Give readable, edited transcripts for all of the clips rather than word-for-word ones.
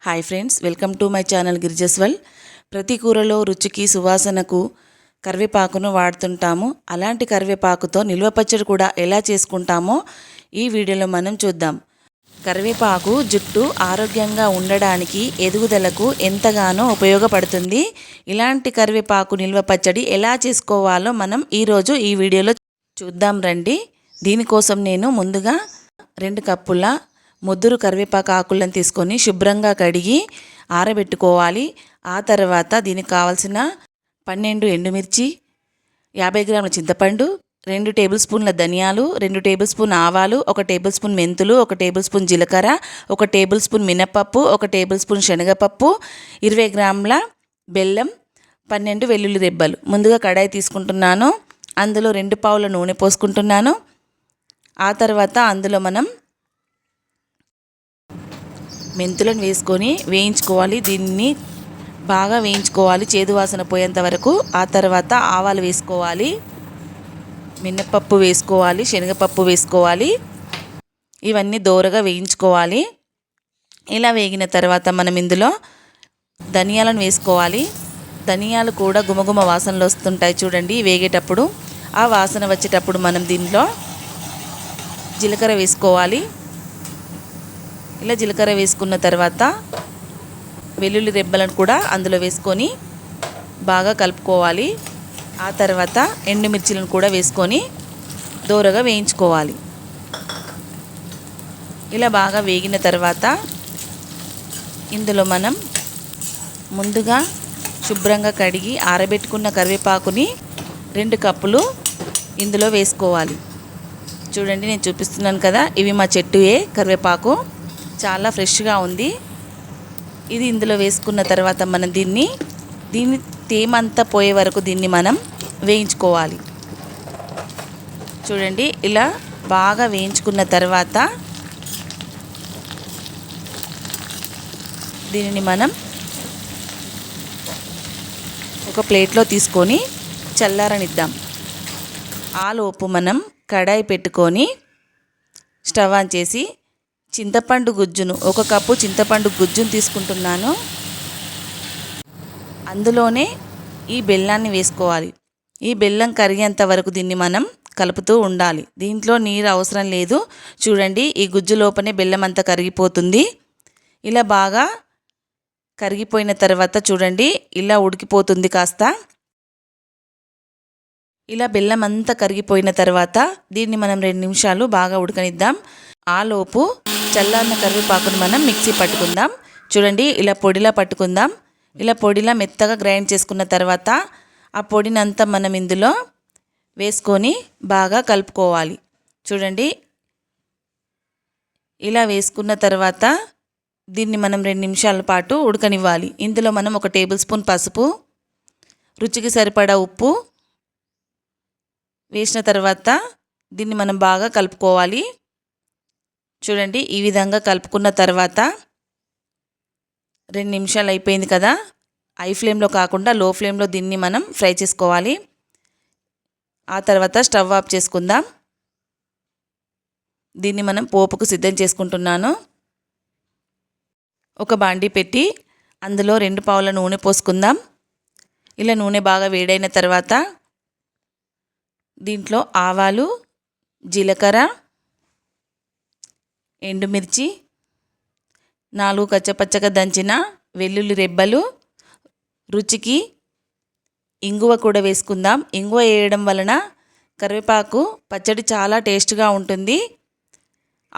Hi friends, welcome to my channel గిరిజస్వల్. ప్రతి కూరలో రుచికి సువాసనకు కరివేపాకును వాడుతుంటాము. అలాంటి కరివేపాకుతో నిల్వ పచ్చడి కూడా ఎలా చేసుకుంటామో ఈ వీడియోలో మనం చూద్దాం. కరివేపాకు జుట్టు ఆరోగ్యంగా ఉండడానికి, ఎదుగుదలకు ఎంతగానో ఉపయోగపడుతుంది. ఇలాంటి కరివేపాకు నిల్వ పచ్చడి ఎలా చేసుకోవాలో మనం ఈరోజు ఈ వీడియోలో చూద్దాం రండి. దీనికోసం నేను ముందుగా 2 కప్పుల ముద్దురు కరివేపాకు ఆకులను తీసుకొని శుభ్రంగా కడిగి ఆరబెట్టుకోవాలి. ఆ తర్వాత దీనికి కావాల్సిన 12 ఎండుమిర్చి, 50 గ్రాముల చింతపండు, 2 టేబుల్ స్పూన్ల ధనియాలు, 2 టేబుల్ స్పూన్ ఆవాలు, 1 టేబుల్ స్పూన్ మెంతులు, 1 టేబుల్ స్పూన్ జీలకర్ర, 1 టేబుల్ స్పూన్ మినపప్పు, 1 టేబుల్ స్పూన్ శనగపప్పు, 20 గ్రాముల బెల్లం, 12 వెల్లుల్లి రెబ్బలు. ముందుగా కడాయి తీసుకుంటున్నాను. అందులో 2 పావుల నూనె పోసుకుంటున్నాను. ఆ తర్వాత అందులో మనం మెంతులను వేసుకొని వేయించుకోవాలి. దీన్ని బాగా వేయించుకోవాలి, చేదు వాసన పోయేంత వరకు. ఆ తర్వాత ఆవాలు వేసుకోవాలి, మినపప్పు వేసుకోవాలి, శనగపప్పు వేసుకోవాలి. ఇవన్నీ దోరగా వేయించుకోవాలి. ఇలా వేగిన తర్వాత మనం ఇందులో ధనియాలను వేసుకోవాలి. ధనియాలు కూడా గుమగుమ వాసనలు వస్తుంటాయి చూడండి వేగేటప్పుడు. ఆ వాసన వచ్చేటప్పుడు మనం దీనిలో జీలకర్ర వేసుకోవాలి. ఇలా జీలకర్ర వేసుకున్న తర్వాత వెల్లుల్లి రెబ్బలను కూడా అందులో వేసుకొని బాగా కలుపుకోవాలి. ఆ తర్వాత ఎండుమిర్చిలను కూడా వేసుకొని దోరగా వేయించుకోవాలి. ఇలా బాగా వేగిన తర్వాత ఇందులో మనం ముందుగా శుభ్రంగా కడిగి ఆరబెట్టుకున్న కరివేపాకుని 2 కప్పులు ఇందులో వేసుకోవాలి. చూడండి, నేను చూపిస్తున్నాను కదా, ఇవి మా చెట్టుయే కరివేపాకు, చాలా ఫ్రెష్గా ఉంది. ఇది ఇందులో వేసుకున్న తర్వాత మనం దీన్ని తేమంతా పోయే వరకు దీన్ని మనం వేయించుకోవాలి. చూడండి, ఇలా బాగా వేయించుకున్న తర్వాత దీనిని మనం ఒక ప్లేట్లో తీసుకొని చల్లారనిద్దాం. ఆలోపు మనం కడాయి పెట్టుకొని స్టవ్ ఆన్ చేసి చింతపండు గుజ్జును, 1 కప్పు చింతపండు గుజ్జును తీసుకుంటున్నాను. అందులోనే ఈ బెల్లాన్ని వేసుకోవాలి. ఈ బెల్లం కరిగేంత వరకు దీన్ని మనం కలుపుతూ ఉండాలి. దీంట్లో నీరు అవసరం లేదు. చూడండి, ఈ గుజ్జు లోపనే బెల్లం అంతా కరిగిపోతుంది. ఇలా బాగా కరిగిపోయిన తర్వాత చూడండి, ఇలా ఉడికిపోతుంది కాస్త. ఇలా బెల్లం అంతా కరిగిపోయిన తర్వాత దీన్ని మనం 2 నిమిషాలు బాగా ఉడకనిద్దాం. ఆలోపు చల్లారిన కరివేపాకును మనం మిక్సీ పట్టుకుందాం. చూడండి, ఇలా పొడిలా పట్టుకుందాం. ఇలా పొడిలా మెత్తగా గ్రైండ్ చేసుకున్న తర్వాత ఆ పొడినంతా మనం ఇందులో వేసుకొని బాగా కలుపుకోవాలి. చూడండి, ఇలా వేసుకున్న తర్వాత దీన్ని మనం 2 నిమిషాల పాటు ఉడకనివ్వాలి. ఇందులో మనం 1 టేబుల్ స్పూన్ పసుపు, రుచికి సరిపడా ఉప్పు వేసిన తర్వాత దీన్ని మనం బాగా కలుపుకోవాలి. చూడండి, ఈ విధంగా కలుపుకున్న తర్వాత 2 నిమిషాలు అయిపోయింది కదా. హై ఫ్లేమ్లో కాకుండా లో ఫ్లేమ్లో దీన్ని మనం ఫ్రై చేసుకోవాలి. ఆ తర్వాత స్టవ్ ఆఫ్ చేసుకుందాం. దీన్ని మనం పోపుకు సిద్ధం చేసుకుంటున్నాను. ఒక బాండీ పెట్టి అందులో 2 పావుల నూనె పోసుకుందాం. ఇలా నూనె బాగా వేడైన తర్వాత దీంట్లో ఆవాలు, జీలకర్ర, ఎండుమిర్చి, 4 కచ్చపచ్చగా దంచిన వెల్లుల్లి రెబ్బలు, రుచికి ఇంగువ కూడా వేసుకుందాం. ఇంగువ వేయడం వలన కరివేపాకు పచ్చడి చాలా టేస్ట్గా ఉంటుంది.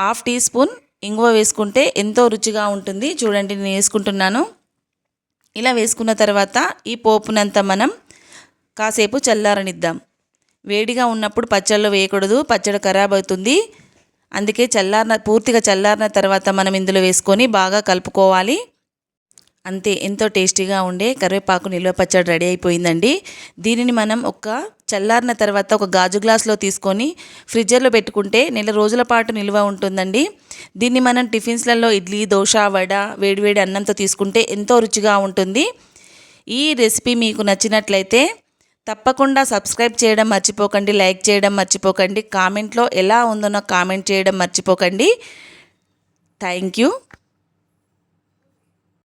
1/2 టీ స్పూన్ ఇంగువ వేసుకుంటే ఎంతో రుచిగా ఉంటుంది. చూడండి, నేను వేసుకుంటున్నాను. ఇలా వేసుకున్న తర్వాత ఈ పోపునంతా మనం కాసేపు చల్లారనిద్దాం. వేడిగా ఉన్నప్పుడు పచ్చడిలో వేయకూడదు, పచ్చడి ఖరాబ్ అవుతుంది. అందుకే పూర్తిగా చల్లారిన తర్వాత మనం ఇందులో వేసుకొని బాగా కలుపుకోవాలి. అంతే, ఎంతో టేస్టీగా ఉండే కరివేపాకు నిల్వ పచ్చడి రెడీ అయిపోయిందండి. దీనిని మనం చల్లారిన తర్వాత ఒక గాజు గ్లాస్లో తీసుకొని ఫ్రిడ్జర్లో పెట్టుకుంటే నెల రోజుల పాటు నిల్వ ఉంటుందండి. దీన్ని మనం టిఫిన్స్లలో ఇడ్లీ, దోశ, వడ, వేడివేడి అన్నంతో తీసుకుంటే ఎంతో రుచిగా ఉంటుంది. ఈ రెసిపీ మీకు నచ్చినట్లయితే తప్పకుండా సబ్స్క్రైబ్ చేయడం మర్చిపోకండి, లైక్ చేయడం మర్చిపోకండి, కామెంట్లో ఎలా ఉందో నాకు కామెంట్ చేయడం మర్చిపోకండి. Thank you.